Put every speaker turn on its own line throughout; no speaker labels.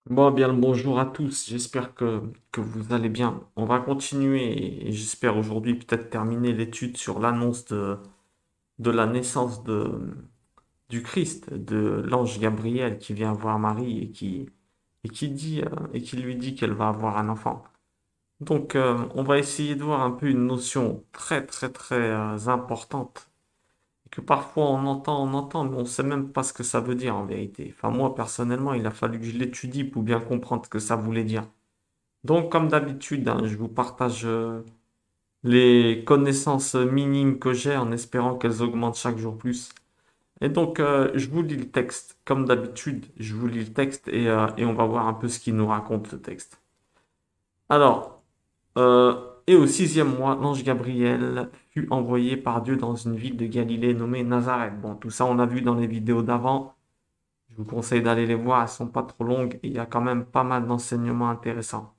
Bon, bien le bonjour à tous, j'espère que vous allez bien. On va continuer et j'espère aujourd'hui peut-être terminer l'étude sur l'annonce de la naissance du Christ, de l'ange Gabriel qui vient voir Marie et qui lui dit qu'elle va avoir un enfant. Donc, on va essayer de voir un peu une notion très importante que parfois on entend, mais on ne sait même pas ce que ça veut dire en vérité. Enfin, moi personnellement, il a fallu que je l'étudie pour bien comprendre ce que ça voulait dire. Donc, comme d'habitude, hein, je vous partage les connaissances minimes que j'ai en espérant qu'elles augmentent chaque jour plus. Et donc, je vous lis le texte. Comme d'habitude, je vous lis le texte et on va voir un peu ce qu'il nous raconte le texte. Alors, et au sixième mois, l'ange Gabriel fut envoyé par Dieu dans une ville de Galilée nommée Nazareth. Bon, tout ça, on l'a vu dans les vidéos d'avant. Je vous conseille d'aller les voir, elles sont pas trop longues et il y a quand même pas mal d'enseignements intéressants.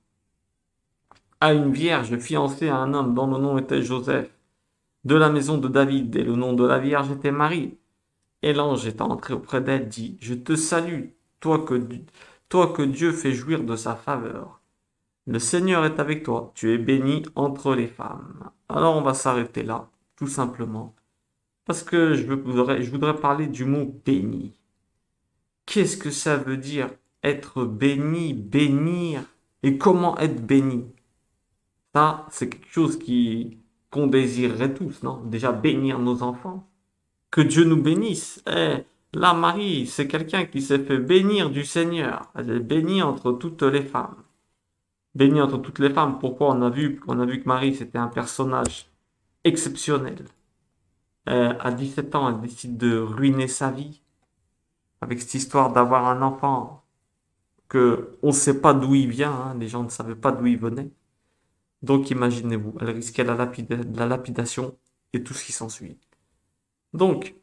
À une vierge fiancée à un homme dont le nom était Joseph, de la maison de David, et le nom de la vierge était Marie. Et l'ange étant entré auprès d'elle, dit, Je te salue, toi que Dieu fait jouir de sa faveur. Le Seigneur est avec toi, tu es bénie entre les femmes. Alors on va s'arrêter là, tout simplement, parce que je voudrais parler du mot béni. Qu'est-ce que ça veut dire être béni, bénir, et comment être béni? Ça, c'est quelque chose qu'on désirerait tous, non? Déjà, bénir nos enfants. Que Dieu nous bénisse. Là, Marie, c'est quelqu'un qui s'est fait bénir du Seigneur. Elle est bénie entre toutes les femmes. Bénie entre toutes les femmes. Pourquoi on a vu que Marie, c'était un personnage exceptionnel. À 17 ans, elle décide de ruiner sa vie avec cette histoire d'avoir un enfant que on ne sait pas d'où il vient, hein. Les gens ne savaient pas d'où il venait. Donc imaginez-vous, elle risquait la lapidation et tout ce qui s'ensuit. Donc,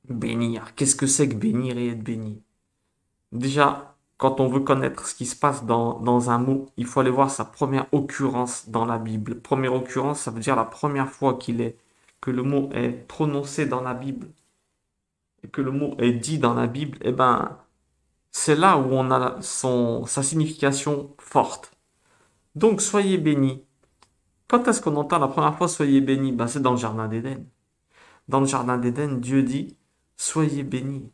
bénir, qu'est-ce que c'est que bénir et être béni? Déjà, quand on veut connaître ce qui se passe dans un mot, il faut aller voir sa première occurrence dans la Bible. Première occurrence, ça veut dire la première fois que le mot est prononcé dans la Bible, et que le mot est dit dans la Bible, eh ben, c'est là où on a sa signification forte. Donc, soyez bénis. Quand est-ce qu'on entend la première fois soyez bénis? Ben, c'est dans le jardin d'Éden. Dans le jardin d'Éden, Dieu dit soyez bénis,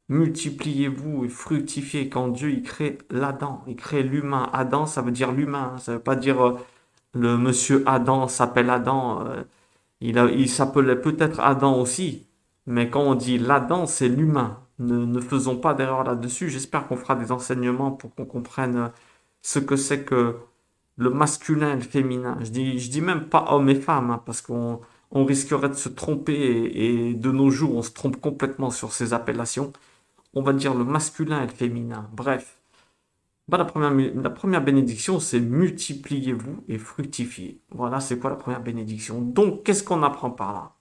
multipliez-vous et fructifiez. Quand Dieu il crée l'Adam, il crée l'humain. Adam, ça veut dire l'humain, hein. Ça veut pas dire le monsieur Adam s'appelle Adam. Il s'appelait peut-être Adam aussi, mais quand on dit l'Adam, c'est l'humain. Ne faisons pas d'erreur là-dessus. J'espère qu'on fera des enseignements pour qu'on comprenne ce que c'est que le masculin et le féminin. Je dis même pas homme et femme, hein, parce on risquerait de se tromper et de nos jours, on se trompe complètement sur ces appellations. On va dire le masculin et le féminin. Bref, bah, la première bénédiction, c'est multipliez-vous et fructifiez. Voilà, c'est quoi la première bénédiction? Donc, qu'est-ce qu'on apprend par là?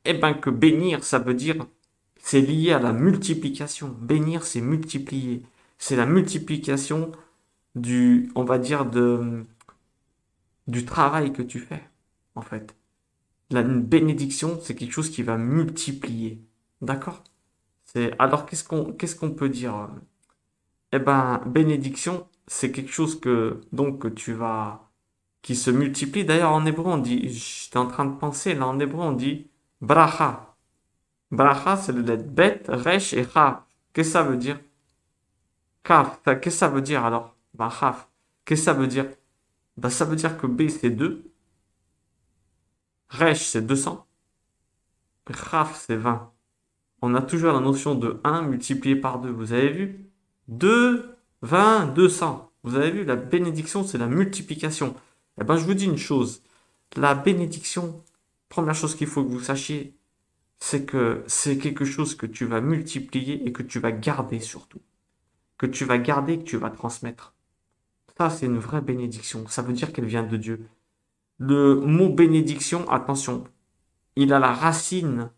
Eh bien, que bénir, ça veut dire, c'est lié à la multiplication. Bénir, c'est multiplier. C'est la multiplication on va dire, du travail que tu fais, en fait. Une bénédiction, c'est quelque chose qui va multiplier. D'accord? Alors, qu'est-ce qu'on peut dire? Eh ben, bénédiction, c'est quelque chose que tu vas, qui se multiplie. D'ailleurs, en hébreu, on dit, j'étais en train de penser, là, en hébreu, on dit bracha. Bracha, c'est le lettre bet, resh et chaf. Qu'est-ce que ça veut dire? Kaf. Qu'est-ce que ça veut dire alors? Ben, chaf. Qu'est-ce que ça veut dire? Ben, ça veut dire que B, c'est 2, resh, c'est 200, chaf, c'est 20. On a toujours la notion de un multiplié par 2. Vous avez vu? 2, 20, 200. Vous avez vu, la bénédiction, c'est la multiplication. Eh ben, je vous dis une chose. La bénédiction, première chose qu'il faut que vous sachiez, c'est que c'est quelque chose que tu vas multiplier et que tu vas garder surtout. Que tu vas garder et que tu vas transmettre. Ça, c'est une vraie bénédiction. Ça veut dire qu'elle vient de Dieu. Le mot bénédiction, attention, il a la racine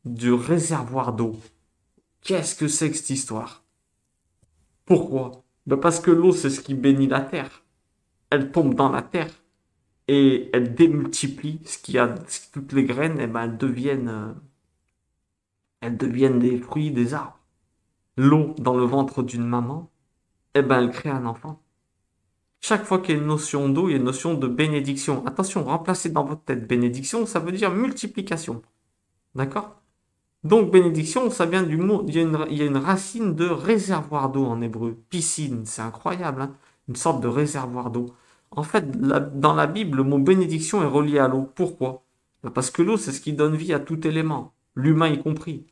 du réservoir d'eau. Qu'est-ce que c'est que cette histoire? Pourquoi? Ben parce que l'eau, c'est ce qui bénit la terre. Elle tombe dans la terre et elle démultiplie toutes les graines, et ben elles deviennent des fruits, des arbres. l'eau dans le ventre d'une maman, eh ben, elle crée un enfant. Chaque fois qu'il y a une notion d'eau, il y a une notion de bénédiction. Attention, remplacez dans votre tête bénédiction, ça veut dire multiplication. D'accord? Donc bénédiction, ça vient du mot, il y a une racine de réservoir d'eau en hébreu. Piscine, c'est incroyable, hein? Une sorte de réservoir d'eau. En fait, dans la Bible, le mot bénédiction est relié à l'eau. Pourquoi? Parce que l'eau, c'est ce qui donne vie à tout élément, l'humain y compris.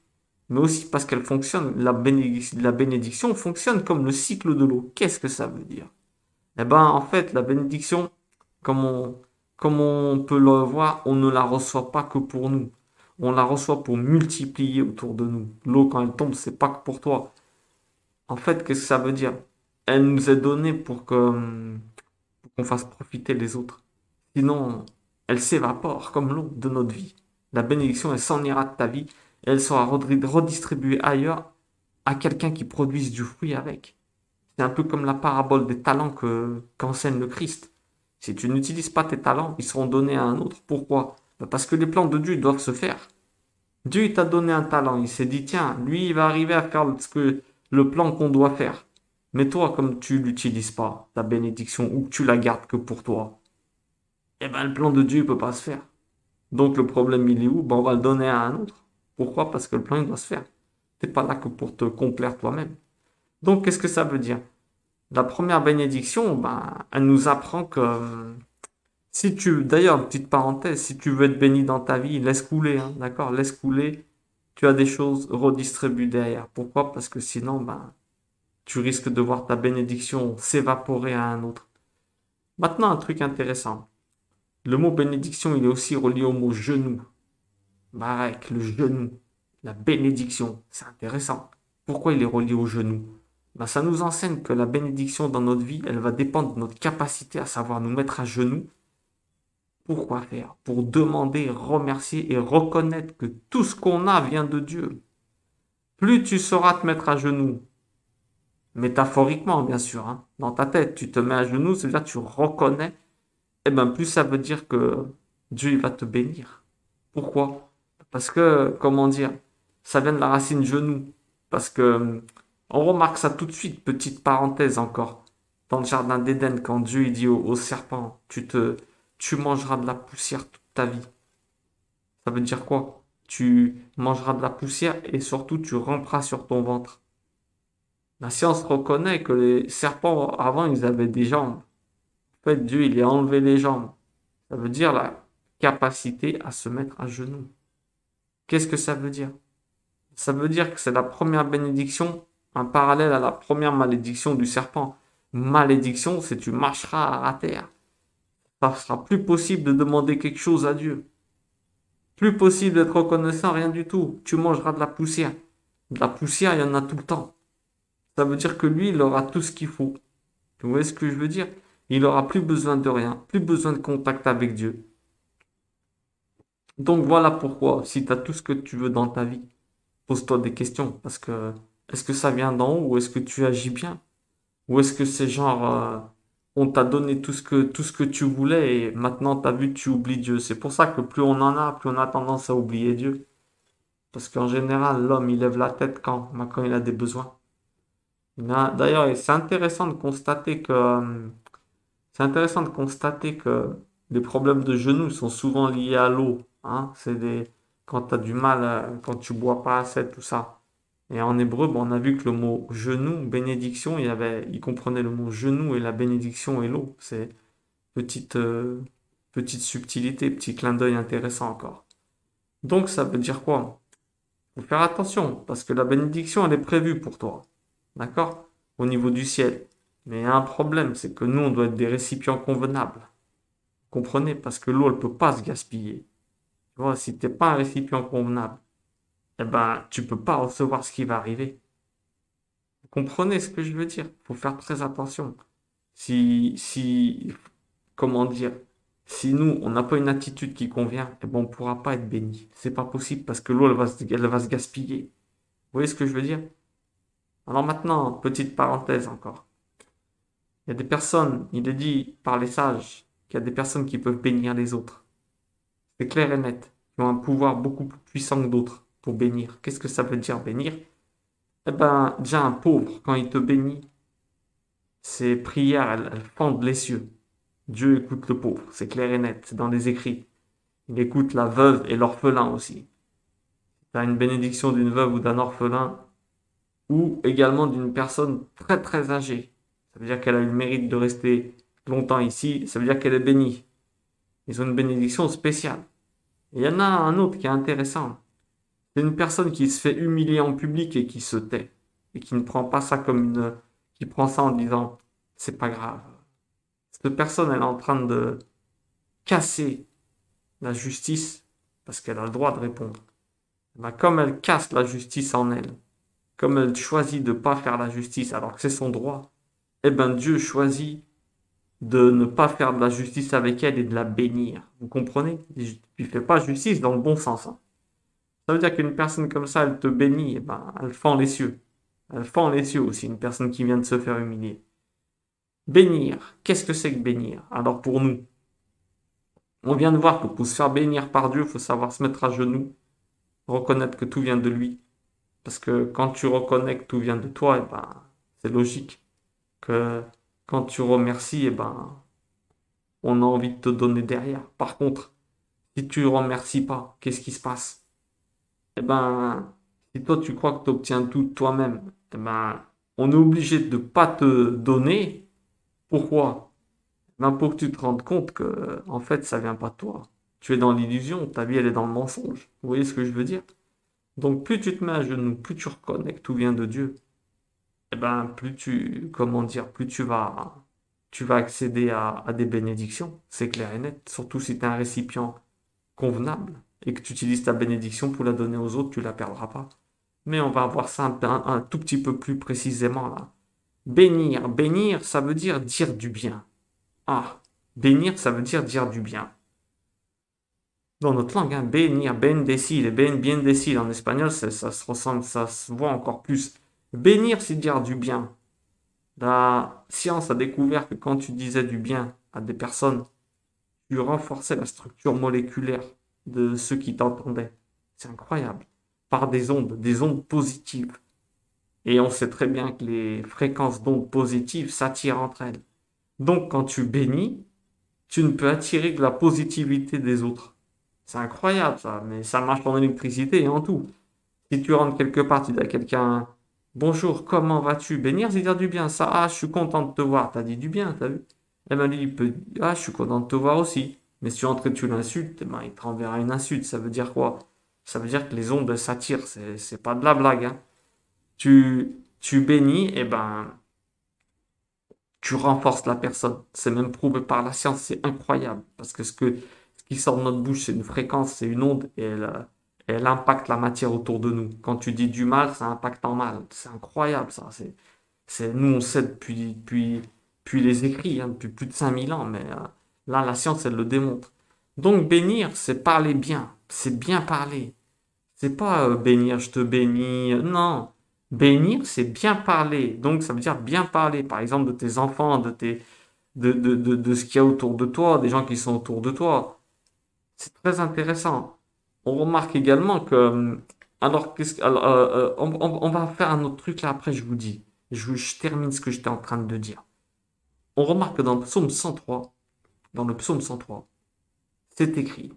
Mais aussi parce qu'elle fonctionne, la bénédiction fonctionne comme le cycle de l'eau. Qu'est-ce que ça veut dire? Eh ben, en fait, la bénédiction, comme on, comme on peut le voir, on ne la reçoit pas que pour nous. On la reçoit pour multiplier autour de nous. L'eau, quand elle tombe, c'est pas que pour toi. En fait, qu'est-ce que ça veut dire? Elle nous est donnée pour qu'on fasse profiter les autres. Sinon, elle s'évapore comme l'eau de notre vie. La bénédiction, elle s'en ira de ta vie et elle sera redistribuée ailleurs à quelqu'un qui produise du fruit avec. C'est un peu comme la parabole des talents qu'enseigne le Christ. Si tu n'utilises pas tes talents, ils seront donnés à un autre. Pourquoi? Parce que les plans de Dieu doivent se faire. Dieu il t'a donné un talent, il s'est dit, tiens, lui, il va arriver à faire le plan qu'on doit faire. Mais toi, comme tu l'utilises pas, ta bénédiction, ou que tu la gardes que pour toi, eh ben, le plan de Dieu ne peut pas se faire. Donc, le problème, il est où? Ben, on va le donner à un autre. Pourquoi? Parce que le plan, il doit se faire. T'es pas là que pour te complaire toi-même. Donc, qu'est-ce que ça veut dire? La première bénédiction, ben, elle nous apprend que si tu, d'ailleurs, une petite parenthèse, si tu veux être béni dans ta vie, laisse couler, hein, d'accord? Laisse couler. Tu as des choses redistribuées derrière. Pourquoi? Parce que sinon, ben, tu risques de voir ta bénédiction s'évaporer à un autre. Maintenant, un truc intéressant. Le mot bénédiction, il est aussi relié au mot genou. Barak, le genou. La bénédiction. C'est intéressant. Pourquoi il est relié au genou? Ben, ça nous enseigne que la bénédiction dans notre vie, elle va dépendre de notre capacité à savoir nous mettre à genoux. Pourquoi faire? Pour demander, remercier et reconnaître que tout ce qu'on a vient de Dieu. Plus tu sauras te mettre à genoux, métaphoriquement bien sûr, hein, dans ta tête, tu te mets à genoux, c'est-à-dire tu reconnais, et bien plus ça veut dire que Dieu il va te bénir. Pourquoi? Parce que, comment dire, ça vient de la racine genou. Parce que on remarque ça tout de suite, petite parenthèse encore. Dans le jardin d'Éden, quand Dieu il dit au serpent, tu mangeras de la poussière toute ta vie. Ça veut dire quoi? Tu mangeras de la poussière et surtout tu ramperas sur ton ventre. La science reconnaît que les serpents, avant, ils avaient des jambes. En fait, Dieu, il a enlevé les jambes. Ça veut dire la capacité à se mettre à genoux. Qu'est-ce que ça veut dire? Ça veut dire que c'est la première bénédiction, un parallèle à la première malédiction du serpent. Malédiction, c'est tu marcheras à terre. Ça sera plus possible de demander quelque chose à Dieu. Plus possible d'être reconnaissant, rien du tout. Tu mangeras de la poussière. De la poussière, il y en a tout le temps. Ça veut dire que lui, il aura tout ce qu'il faut. Vous voyez ce que je veux dire? Il aura plus besoin de rien, plus besoin de contact avec Dieu. Donc voilà pourquoi, si tu as tout ce que tu veux dans ta vie, pose-toi des questions. Parce que, est-ce que ça vient d'en haut ou est-ce que tu agis bien? Ou est-ce que c'est genre, on t'a donné tout ce que tu voulais et maintenant t'as vu, tu oublies Dieu. C'est pour ça que plus on en a, plus on a tendance à oublier Dieu. Parce qu'en général, l'homme, il lève la tête quand il a des besoins. D'ailleurs, c'est intéressant de constater que les problèmes de genoux sont souvent liés à l'eau. Hein. Quand tu as du mal, quand tu bois pas assez, tout ça. Et en hébreu, bon, on a vu que le mot genou, bénédiction, il comprenait le mot genou et la bénédiction et l'eau. C'est petite, euh, petite subtilité, petit clin d'œil intéressant encore. Donc ça veut dire quoi? Faut faire attention, parce que la bénédiction, elle est prévue pour toi. D'accord? Au niveau du ciel. Mais il y a un problème, c'est que nous, on doit être des récipients convenables. Comprenez? Parce que l'eau, elle peut pas se gaspiller. Tu vois, si t'es pas un récipient convenable, eh ben, tu peux pas recevoir ce qui va arriver. Vous comprenez ce que je veux dire? Faut faire très attention. Si, comment dire, si nous, on n'a pas une attitude qui convient, eh ben, on pourra pas être béni. C'est pas possible parce que l'eau, elle va se gaspiller. Vous voyez ce que je veux dire? Alors maintenant, petite parenthèse encore. Il y a des personnes, il est dit par les sages, qu'il y a des personnes qui peuvent bénir les autres. C'est clair et net. Qui ont un pouvoir beaucoup plus puissant que d'autres pour bénir. Qu'est-ce que ça veut dire bénir? Eh ben, déjà un pauvre, quand il te bénit, ses prières, elles fendent les cieux. Dieu écoute le pauvre, c'est clair et net, c'est dans les écrits. Il écoute la veuve et l'orphelin aussi. Tu as une bénédiction d'une veuve ou d'un orphelin, ou également d'une personne très très âgée. Ça veut dire qu'elle a eu le mérite de rester longtemps ici, ça veut dire qu'elle est bénie. Ils ont une bénédiction spéciale. Et il y en a un autre qui est intéressant. C'est une personne qui se fait humilier en public et qui se tait. Et qui ne prend pas ça comme une... qui prend ça en disant, c'est pas grave. Cette personne, elle est en train de casser la justice parce qu'elle a le droit de répondre. Ben, comme elle casse la justice en elle, comme elle choisit de ne pas faire la justice alors que c'est son droit, eh ben Dieu choisit de ne pas faire de la justice avec elle et de la bénir. Vous comprenez? Il ne fait pas justice dans le bon sens, hein. Ça veut dire qu'une personne comme ça, elle te bénit, eh ben, elle fend les cieux. Elle fend les cieux aussi, une personne qui vient de se faire humilier. Bénir, qu'est-ce que c'est que bénir? Alors pour nous, on vient de voir que pour se faire bénir par Dieu, il faut savoir se mettre à genoux, reconnaître que tout vient de lui. Parce que quand tu reconnais que tout vient de toi, eh ben, c'est logique que quand tu remercies, eh ben, on a envie de te donner derrière. Par contre, si tu ne remercies pas, qu'est-ce qui se passe? Eh ben, si toi tu crois que tu obtiens tout de toi-même, eh ben, on est obligé de ne pas te donner. Pourquoi? Ben, pour que tu te rendes compte que, en fait, ça vient pas de toi. Tu es dans l'illusion, ta vie elle est dans le mensonge. Vous voyez ce que je veux dire? Donc plus tu te mets à genoux, plus tu reconnais que tout vient de Dieu, eh ben, plus tu, comment dire, plus tu vas accéder à des bénédictions, c'est clair et net. Surtout si tu es un récipient convenable et que tu utilises ta bénédiction pour la donner aux autres, tu la perdras pas. Mais on va voir ça un tout petit peu plus précisément là. Bénir, bénir, ça veut dire du bien. Ah, bénir, ça veut dire du bien. Dans notre langue, hein, bénir, bendecir, bendecir en espagnol, ça se ressemble, ça se voit encore plus. Bénir, c'est dire du bien. La science a découvert que quand tu disais du bien à des personnes, tu renforçais la structure moléculaire de ceux qui t'entendaient. C'est incroyable. Par des ondes positives. Et on sait très bien que les fréquences d'ondes positives s'attirent entre elles. Donc quand tu bénis, tu ne peux attirer que la positivité des autres. C'est incroyable ça, mais ça marche en électricité et en tout. Si tu rentres quelque part, tu dis à quelqu'un bonjour, comment vas-tu? Bénir, c'est dire du bien. Ça, ah, je suis content de te voir. T'as dit du bien, t'as vu? Eh ben, lui, il peut ah, je suis content de te voir aussi. Mais si tu entres et tu l'insultes, eh ben, il te renverra une insulte. Ça veut dire quoi? Ça veut dire que les ondes s'attirent. C'est pas de la blague, hein. Tu bénis, eh ben, tu renforces la personne. C'est même prouvé par la science. C'est incroyable. Parce que ce qui sort de notre bouche, c'est une fréquence, c'est une onde. Et elle impacte la matière autour de nous. Quand tu dis du mal, ça impacte en mal. C'est incroyable, ça. Nous, on sait depuis les écrits, hein, depuis plus de 5000 ans, mais là, la science, elle le démontre. Donc, bénir, c'est parler bien. C'est bien parler. C'est pas bénir, je te bénis. Non. Bénir, c'est bien parler. Donc, ça veut dire bien parler, par exemple, de tes enfants, de ce qu'il y a autour de toi, des gens qui sont autour de toi. C'est très intéressant. On remarque également que, alors, on va faire un autre truc là après, je vous dis. Je termine ce que j'étais en train de dire. On remarque que dans le psaume 103, c'est écrit.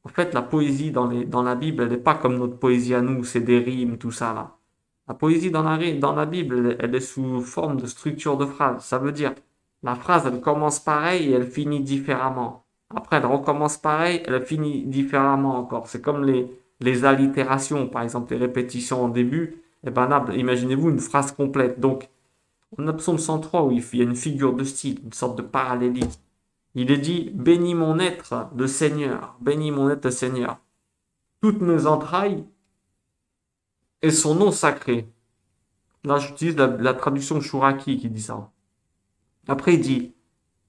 En fait, la poésie dans la Bible, elle n'est pas comme notre poésie à nous, c'est des rimes, tout ça là. La poésie dans la Bible, elle est sous forme de structure de phrase. Ça veut dire, la phrase, elle commence pareil et elle finit différemment. Après, elle recommence pareil, elle finit différemment encore. C'est comme les allitérations, par exemple, les répétitions en début. Et ben là, imaginez-vous une phrase complète. Donc, on a Psaume 103 où il y a une figure de style, une sorte de parallélisme. Il est dit, bénis mon être, le Seigneur, bénis mon être, le Seigneur. Toutes mes entrailles et son nom sacré. Là, j'utilise la traduction Chouraki qui dit ça. Après, il dit,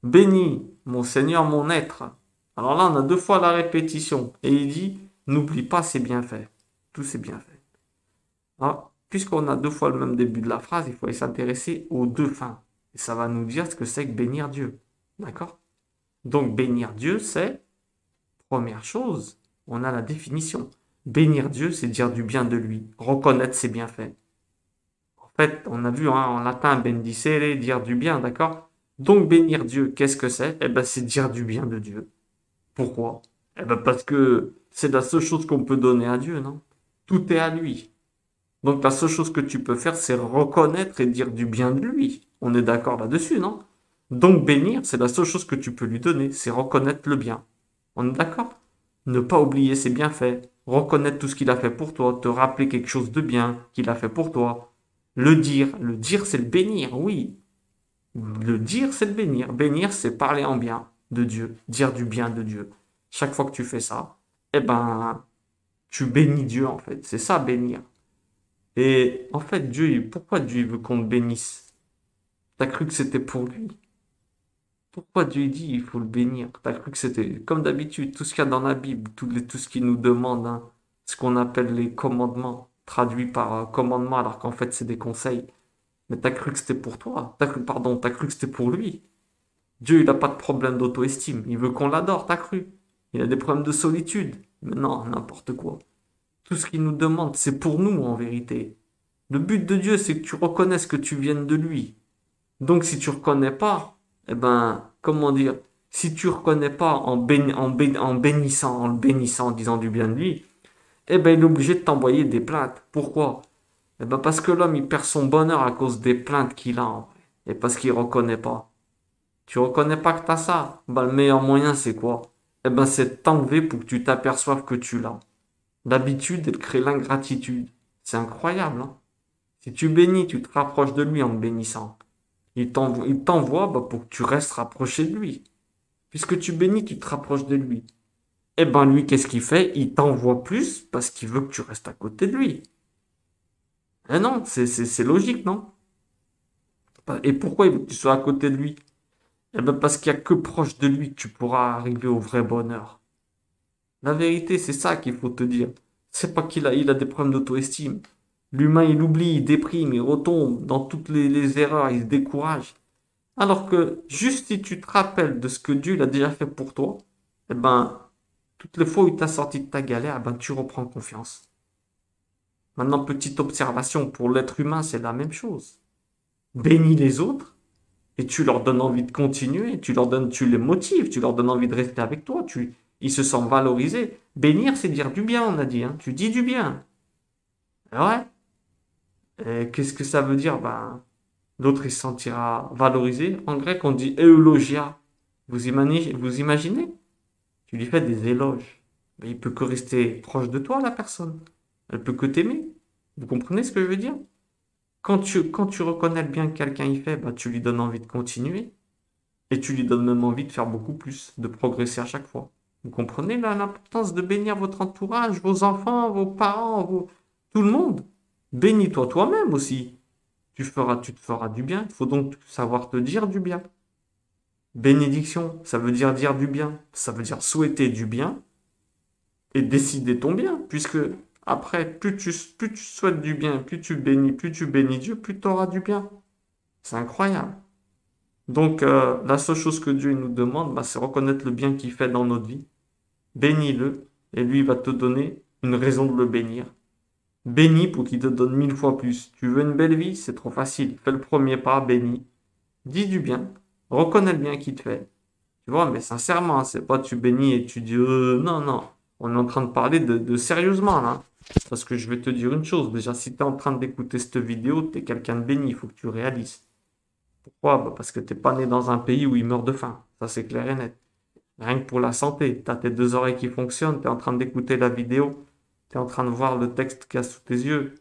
bénis mon Seigneur, mon être. Alors là, on a deux fois la répétition. Et il dit, n'oublie pas ses bienfaits. Tous ses bienfaits. Alors, puisqu'on a deux fois le même début de la phrase, il faut s'intéresser aux deux fins. Et ça va nous dire ce que c'est que bénir Dieu. D'accord? Donc, bénir Dieu, c'est, première chose, on a la définition. Bénir Dieu, c'est dire du bien de lui, reconnaître ses bienfaits. En fait, on a vu hein, en latin bendicere, dire du bien, d'accord? Donc bénir Dieu, qu'est-ce que c'est? Eh ben, c'est dire du bien de Dieu. Pourquoi? Eh ben, parce que c'est la seule chose qu'on peut donner à Dieu, non? Tout est à lui. Donc la seule chose que tu peux faire, c'est reconnaître et dire du bien de lui. On est d'accord là-dessus, non? Donc bénir, c'est la seule chose que tu peux lui donner, c'est reconnaître le bien. On est d'accord? Ne pas oublier ses bienfaits, reconnaître tout ce qu'il a fait pour toi, te rappeler quelque chose de bien qu'il a fait pour toi. Le dire c'est le bénir, oui. Le dire c'est le bénir. Bénir c'est parler en bien de Dieu, dire du bien de Dieu. Chaque fois que tu fais ça, eh ben, tu bénis Dieu en fait. C'est ça bénir. Et en fait, pourquoi Dieu veut qu'on te bénisse? T'as cru que c'était pour lui? Pourquoi Dieu dit il faut le bénir? T'as cru que c'était comme d'habitude, tout ce qu'il y a dans la Bible, tout ce qu'il nous demande, hein, ce qu'on appelle les commandements, traduits par commandement alors qu'en fait c'est des conseils. Mais t'as cru que c'était pour toi? T'as cru que c'était pour lui? Dieu, il n'a pas de problème d'auto-estime. Il veut qu'on l'adore, t'as cru? Il a des problèmes de solitude. Mais non, n'importe quoi. Tout ce qu'il nous demande, c'est pour nous en vérité. Le but de Dieu, c'est que tu reconnaisses que tu viennes de lui. Donc si tu reconnais pas, eh ben, comment dire, si tu reconnais pas en le bénissant, en disant du bien de lui, eh ben il est obligé de t'envoyer des plaintes. Pourquoi? Eh ben parce que l'homme il perd son bonheur à cause des plaintes qu'il a en vrai. Et parce qu'il reconnaît pas. Tu reconnais pas que t'as ça? Ben le meilleur moyen c'est quoi? Eh ben c'est de t'enlever pour que tu t'aperçoives que tu l'as. L'habitude, elle crée l'ingratitude. C'est incroyable, hein? Si tu bénis, tu te rapproches de lui en te bénissant. Il t'envoie bah, pour que tu restes rapproché de lui. Puisque tu bénis, tu te rapproches de lui. Eh ben lui, qu'est-ce qu'il fait? Il t'envoie plus parce qu'il veut que tu restes à côté de lui. Eh non, c'est logique, non? Et pourquoi il veut que tu sois à côté de lui? Eh ben parce qu'il n'y a que proche de lui que tu pourras arriver au vrai bonheur. La vérité, c'est ça qu'il faut te dire. C'est pas il a des problèmes d'auto-estime. L'humain, il oublie, il déprime, il retombe dans toutes les erreurs, il se décourage. Alors que juste si tu te rappelles de ce que Dieu il a déjà fait pour toi, eh ben, toutes les fois où il t'a sorti de ta galère, eh ben, tu reprends confiance. Maintenant, petite observation, pour l'être humain, c'est la même chose. Bénis les autres et tu leur donnes envie de continuer, tu les motives, tu leur donnes envie de rester avec toi, ils se sentent valorisés. Bénir, c'est dire du bien, on a dit, hein. Tu dis du bien. Ouais. Et qu'est-ce que ça veut dire? Ben, l'autre, il se sentira valorisé. En grec, on dit eulogia. Vous imaginez? Tu lui fais des éloges. Mais il peut que rester proche de toi, la personne. Elle peut que t'aimer. Vous comprenez ce que je veux dire? Quand tu reconnais le bien que quelqu'un y fait, bah, tu lui donnes envie de continuer. Et tu lui donnes même envie de faire beaucoup plus, de progresser à chaque fois. Vous comprenez là l'importance de bénir votre entourage, vos enfants, vos parents, tout le monde. Bénis-toi toi-même aussi. Tu te feras du bien. Il faut donc savoir te dire du bien. Bénédiction, ça veut dire du bien. Ça veut dire souhaiter du bien et décider ton bien. Puisque après, plus tu souhaites du bien, plus tu bénis Dieu, plus tu auras du bien. C'est incroyable. Donc, la seule chose que Dieu nous demande, bah, c'est reconnaître le bien qu'il fait dans notre vie. Bénis-le et lui va te donner une raison de le bénir. Bénis pour qu'il te donne 1000 fois plus. Tu veux une belle vie? C'est trop facile. Fais le premier pas, bénis. Dis du bien. Reconnais le bien qu'il te fait. Tu vois, mais sincèrement, c'est pas tu bénis et tu dis non, non. On est en train de parler de sérieusement là. Parce que je vais te dire une chose. Déjà, si tu es en train d'écouter cette vidéo, tu es quelqu'un de béni. Il faut que tu réalises. Pourquoi? Bah, parce que t'es pas né dans un pays où ils meurent de faim. Ça, c'est clair et net. Rien que pour la santé. Tu as tes deux oreilles qui fonctionnent. Tu es en train d'écouter la vidéo. Tu es en train de voir le texte qu'il y a sous tes yeux.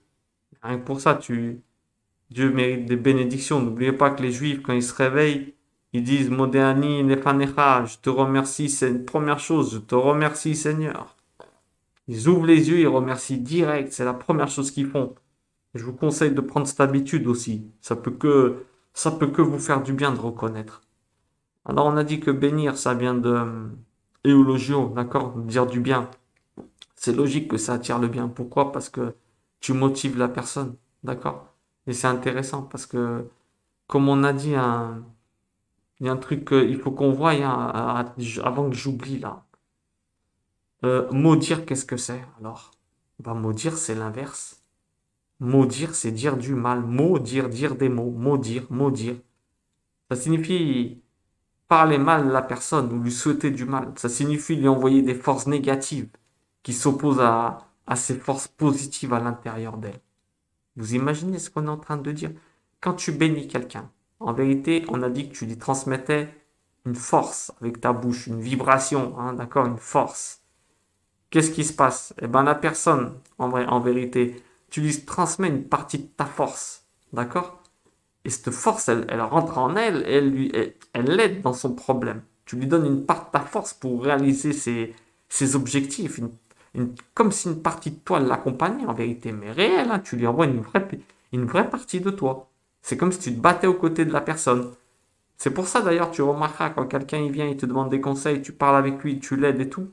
Rien que pour ça, Dieu mérite des bénédictions. N'oubliez pas que les Juifs, quand ils se réveillent, ils disent Modéani Nefanecha, je te remercie, c'est une première chose, je te remercie Seigneur. Ils ouvrent les yeux, ils remercient direct, c'est la première chose qu'ils font. Et je vous conseille de prendre cette habitude aussi. Ça peut que vous faire du bien de reconnaître. Alors on a dit que bénir, ça vient de eulogio, d'accord? Dire du bien. C'est logique que ça attire le bien. Pourquoi? Parce que tu motives la personne, d'accord? Et c'est intéressant parce que, comme on a dit, il y a un truc qu'il faut qu'on voie hein, avant que j'oublie là. Maudire, qu'est-ce que c'est alors? Bah, maudire, c'est l'inverse. Maudire, c'est dire du mal. Maudire, dire des mots. Maudire, maudire. Ça signifie parler mal à la personne ou lui souhaiter du mal. Ça signifie lui envoyer des forces négatives qui s'opposent à ces forces positives à l'intérieur d'elle. Vous imaginez ce qu'on est en train de dire? Quand tu bénis quelqu'un, en vérité, on a dit que tu lui transmettais une force avec ta bouche, une vibration, hein, d'accord, une force. Qu'est-ce qui se passe? Eh ben, la personne, en vrai, en vérité, tu lui transmets une partie de ta force, d'accord? Et cette force, elle rentre en elle et elle l'aide dans son problème. Tu lui donnes une part de ta force pour réaliser ses objectifs, comme si une partie de toi l'accompagnait en vérité, mais réelle, hein, tu lui envoies une vraie partie de toi. C'est comme si tu te battais aux côtés de la personne. C'est pour ça d'ailleurs, tu remarqueras quand quelqu'un il vient, il te demande des conseils, tu parles avec lui, tu l'aides et tout.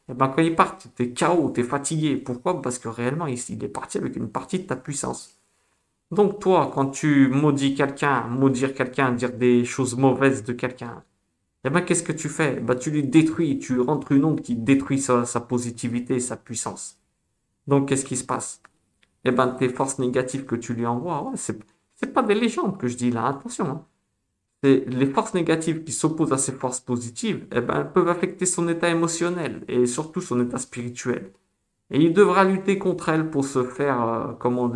Et ben quand il part, t'es KO, t'es fatigué. Pourquoi? Parce que réellement, il est parti avec une partie de ta puissance. Donc toi, quand tu maudis quelqu'un, maudire quelqu'un, dire des choses mauvaises de quelqu'un, eh ben qu'est-ce que tu fais? Ben, tu lui détruis, tu rentres une onde qui détruit sa positivité, sa puissance. Donc qu'est-ce qui se passe? Eh ben tes forces négatives que tu lui envoies, ouais, c'est pas des légendes que je dis là, attention, hein. C'est les forces négatives qui s'opposent à ces forces positives, eh ben elles peuvent affecter son état émotionnel et surtout son état spirituel. Et il devra lutter contre elles pour se faire, comment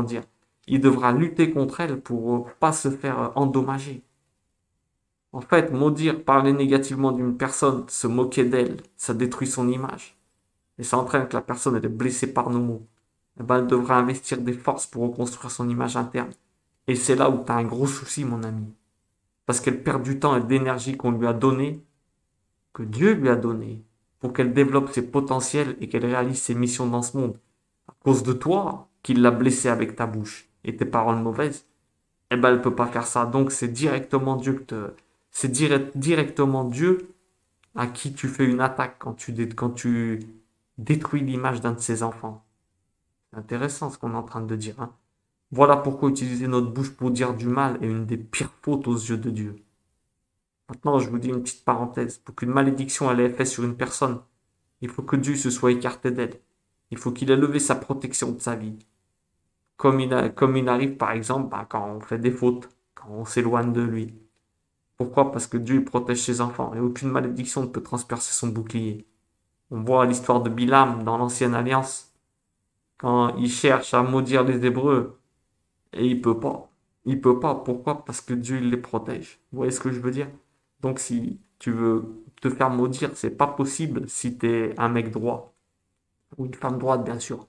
dire, il devra lutter contre elles pour pas se faire endommager. En fait, maudire, parler négativement d'une personne, se moquer d'elle, ça détruit son image. Et ça entraîne que la personne elle est blessée par nos mots. Eh ben, elle devra investir des forces pour reconstruire son image interne. Et c'est là où tu as un gros souci, mon ami. Parce qu'elle perd du temps et de l'énergie qu'on lui a donné, que Dieu lui a donné, pour qu'elle développe ses potentiels et qu'elle réalise ses missions dans ce monde. À cause de toi, qui l'a blessée avec ta bouche et tes paroles mauvaises, eh ben, elle peut pas faire ça. Donc, c'est directement Dieu à qui tu fais une attaque quand tu détruis l'image d'un de ses enfants. C'est intéressant ce qu'on est en train de dire, hein. Voilà pourquoi utiliser notre bouche pour dire du mal est une des pires fautes aux yeux de Dieu. Maintenant, je vous dis une petite parenthèse. Pour qu'une malédiction ait effet sur une personne, il faut que Dieu se soit écarté d'elle. Il faut qu'il ait levé sa protection de sa vie. Comme il arrive, par exemple, quand on fait des fautes, quand on s'éloigne de lui. Pourquoi? Parce que Dieu protège ses enfants et aucune malédiction ne peut transpercer son bouclier. On voit l'histoire de Bilam dans l'Ancienne Alliance, quand il cherche à maudire les Hébreux, et il peut pas. Il peut pas. Pourquoi? Parce que Dieu il les protège. Vous voyez ce que je veux dire? Donc si tu veux te faire maudire, c'est pas possible si t'es un mec droit. Ou une femme droite, bien sûr.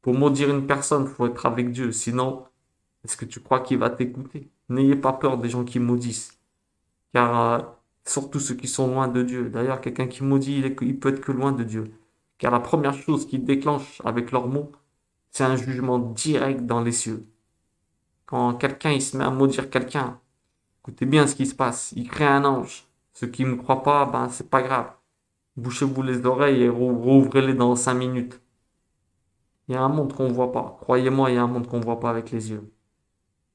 Pour maudire une personne, faut être avec Dieu. Sinon, est-ce que tu crois qu'il va t'écouter? N'ayez pas peur des gens qui maudissent. Car surtout ceux qui sont loin de Dieu. D'ailleurs, quelqu'un qui maudit, il peut être que loin de Dieu. Car la première chose qu'ils déclenchent avec leurs mots, c'est un jugement direct dans les cieux. Quand quelqu'un il se met à maudire quelqu'un, écoutez bien ce qui se passe. Il crée un ange. Ceux qui ne me croient pas, ben c'est pas grave. Bouchez-vous les oreilles et rouvrez-les dans 5 minutes. Il y a un monde qu'on voit pas. Croyez-moi, il y a un monde qu'on voit pas avec les yeux.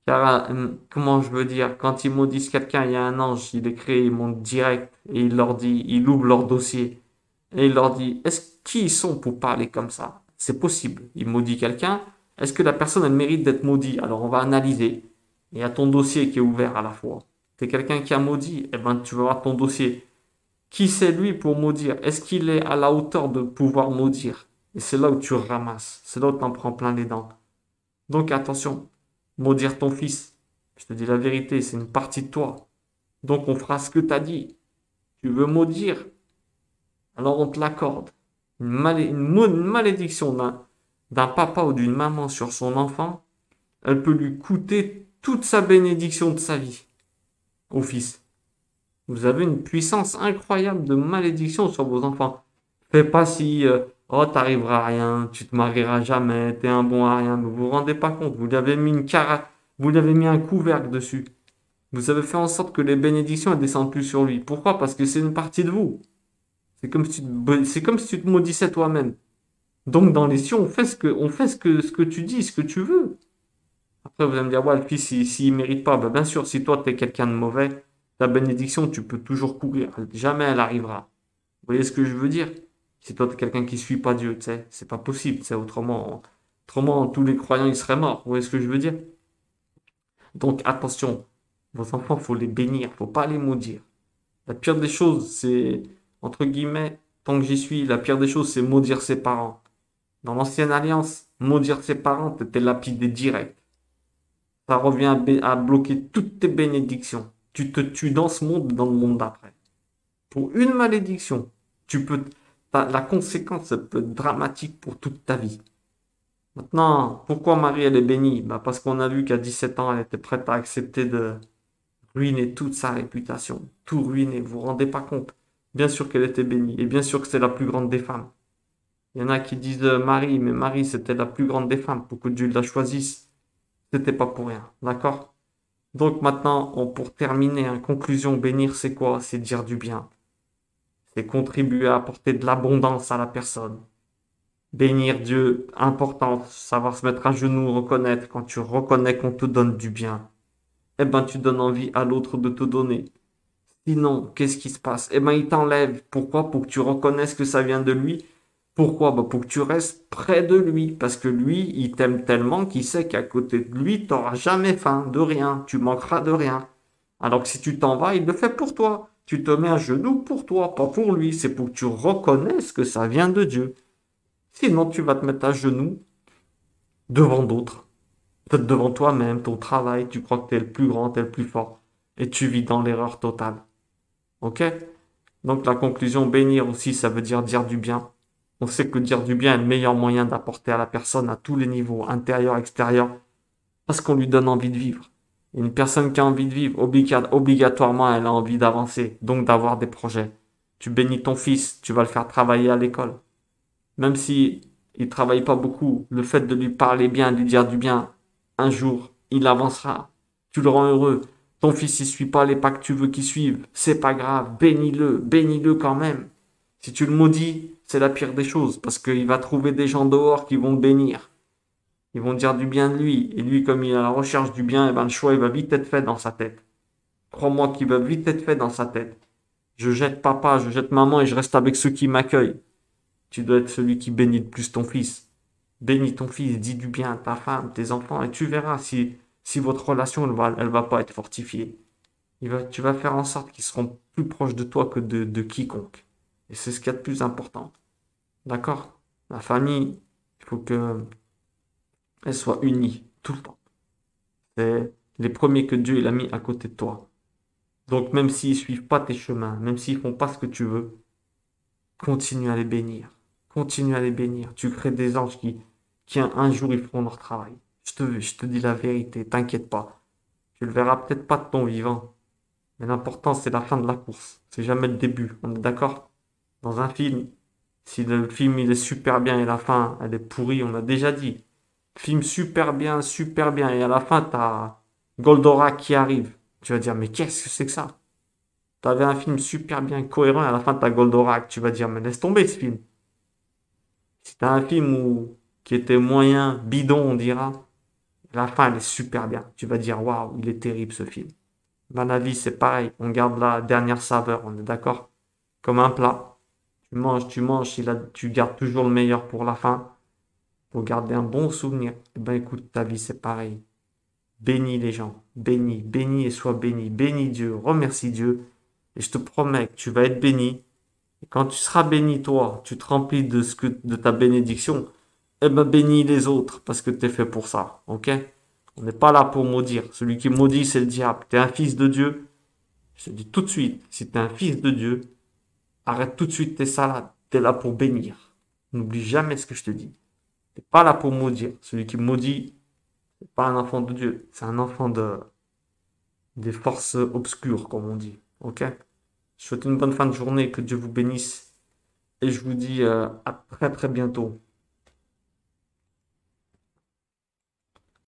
Car, comment je veux dire, quand ils maudissent quelqu'un, il y a un ange, il est créé, il monte direct et il leur dit, il ouvre leur dossier et il leur dit, est-ce qu'ils sont pour parler comme ça? C'est possible. Il maudit quelqu'un. Est-ce que la personne, elle mérite d'être maudite? Alors, on va analyser. Il y a ton dossier qui est ouvert à la fois. T'es quelqu'un qui a maudit, eh ben, tu vas voir ton dossier. Qui c'est lui pour maudire? Est-ce qu'il est à la hauteur de pouvoir maudire? Et c'est là où tu ramasses. C'est là où tu en prends plein les dents. Donc attention, maudire ton fils. Je te dis la vérité, c'est une partie de toi. Donc on fera ce que tu as dit. Tu veux maudire, alors on te l'accorde. Une malédiction d'un papa ou d'une maman sur son enfant, elle peut lui coûter toute sa bénédiction de sa vie au fils. Vous avez une puissance incroyable de malédiction sur vos enfants. Fais pas si, oh, t'arriveras à rien, tu te marieras jamais, t'es un bon à rien. Mais vous vous rendez pas compte, vous lui avez mis un couvercle dessus. Vous avez fait en sorte que les bénédictions ne descendent plus sur lui. Pourquoi? Parce que c'est une partie de vous. C'est comme si tu te maudissais toi-même. Donc, dans les cieux, on fait ce que tu dis, ce que tu veux. Après, vous allez me dire, ouais, le fils, s'il mérite pas, ben, bien sûr, si toi, t'es quelqu'un de mauvais, ta bénédiction, tu peux toujours courir. Jamais elle arrivera. Vous voyez ce que je veux dire? Si toi, t'es quelqu'un qui suit pas Dieu, tu sais, c'est pas possible, tu sais, autrement, Autrement, tous les croyants, ils seraient morts. Vous voyez ce que je veux dire? Donc, attention, vos enfants, faut les bénir, faut pas les maudire. La pire des choses, c'est, entre guillemets, tant que j'y suis, la pire des choses, c'est maudire ses parents. Dans l'ancienne alliance, maudire ses parents, t'étais lapidé direct. Ça revient à bloquer toutes tes bénédictions. Tu te tues dans ce monde, dans le monde d'après. Pour une malédiction, tu peux, la conséquence, ça peut être dramatique pour toute ta vie. Maintenant, pourquoi Marie, elle est bénie? Bah, parce qu'on a vu qu'à 17 ans, elle était prête à accepter de ruiner toute sa réputation. Tout ruiner, vous vous rendez pas compte. Bien sûr qu'elle était bénie, et bien sûr que c'est la plus grande des femmes. Il y en a qui disent Marie, mais Marie, c'était la plus grande des femmes. Pour que Dieu la choisisse, c'était pas pour rien. D'accord? Donc maintenant, pour terminer, en conclusion, bénir, c'est quoi? C'est dire du bien. C'est contribuer à apporter de l'abondance à la personne. Bénir Dieu, important, savoir se mettre à genoux, reconnaître. Quand tu reconnais qu'on te donne du bien, eh ben tu donnes envie à l'autre de te donner. Sinon, qu'est-ce qui se passe? Eh ben il t'enlève. Pourquoi? Pour que tu reconnaisses que ça vient de lui. Pourquoi? Bah, pour que tu restes près de lui. Parce que lui, il t'aime tellement qu'il sait qu'à côté de lui, tu n'auras jamais faim de rien. Tu manqueras de rien. Alors que si tu t'en vas, il le fait pour toi. Tu te mets à genoux pour toi, pas pour lui. C'est pour que tu reconnaisses que ça vient de Dieu. Sinon, tu vas te mettre à genoux devant d'autres. Peut-être devant toi-même, ton travail. Tu crois que tu es le plus grand, tu es le plus fort. Et tu vis dans l'erreur totale. Ok? Donc la conclusion, bénir aussi, ça veut dire du bien. On sait que dire du bien est le meilleur moyen d'apporter à la personne à tous les niveaux, intérieur, extérieur, parce qu'on lui donne envie de vivre. Et une personne qui a envie de vivre, obligatoirement, elle a envie d'avancer, donc d'avoir des projets. Tu bénis ton fils, tu vas le faire travailler à l'école. Même si il travaille pas beaucoup, le fait de lui parler bien, de lui dire du bien, un jour, il avancera. Tu le rends heureux. Ton fils, il suit pas les pas que tu veux qu'il suive. C'est pas grave. Bénis-le quand même. Si tu le maudis, c'est la pire des choses, parce qu'il va trouver des gens dehors qui vont le bénir. Ils vont dire du bien de lui. Et lui, comme il est à la recherche du bien, eh ben, le choix, il va vite être fait dans sa tête. Crois-moi qu'il va vite être fait dans sa tête. Je jette papa, je jette maman et je reste avec ceux qui m'accueillent. Tu dois être celui qui bénit le plus ton fils. Bénis ton fils, dis du bien à ta femme, tes enfants, et tu verras si votre relation, elle va pas être fortifiée. Tu vas faire en sorte qu'ils seront plus proches de toi que de quiconque. Et c'est ce qu'il y a de plus important. D'accord? La famille, il faut qu'elle soit unie tout le temps. C'est les premiers que Dieu il a mis à côté de toi. Donc même s'ils suivent pas tes chemins, même s'ils font pas ce que tu veux, continue à les bénir. Continue à les bénir. Tu crées des anges qui un jour, ils feront leur travail. Je te dis la vérité, t'inquiète pas. Tu le verras peut-être pas de ton vivant. Mais l'important, c'est la fin de la course. C'est jamais le début. On est d'accord? Dans un film, si le film, il est super bien et la fin, elle est pourrie, on a déjà dit. Film super bien. Et à la fin, t'as Goldorak qui arrive. Tu vas dire, mais qu'est-ce que c'est que ça? T'avais un film super bien cohérent et à la fin, t'as Goldorak. Tu vas dire, mais laisse tomber ce film. Si t'as un film qui était moyen, bidon, on dira, la fin, elle est super bien. Tu vas dire, waouh, il est terrible ce film. Dans la vie, c'est pareil. On garde la dernière saveur, on est d'accord? Comme un plat. Tu manges, tu gardes toujours le meilleur pour la fin. Pour garder un bon souvenir. Eh ben, écoute, ta vie, c'est pareil. Bénis les gens. Bénis et sois béni. Bénis Dieu. Remercie Dieu. Et je te promets que tu vas être béni. Et quand tu seras béni, toi, tu te remplis de ta bénédiction. Eh ben, bénis les autres parce que tu es fait pour ça. Ok? On n'est pas là pour maudire. Celui qui maudit, c'est le diable. Tu es un fils de Dieu. Je te dis tout de suite, si tu es un fils de Dieu, arrête tout de suite tes salades. Tu es là pour bénir. N'oublie jamais ce que je te dis. Tu n'es pas là pour maudire. Celui qui maudit, c'est pas un enfant de Dieu. C'est un enfant des forces obscures, comme on dit. Ok? Je vous souhaite une bonne fin de journée. Que Dieu vous bénisse. Et je vous dis à très très bientôt.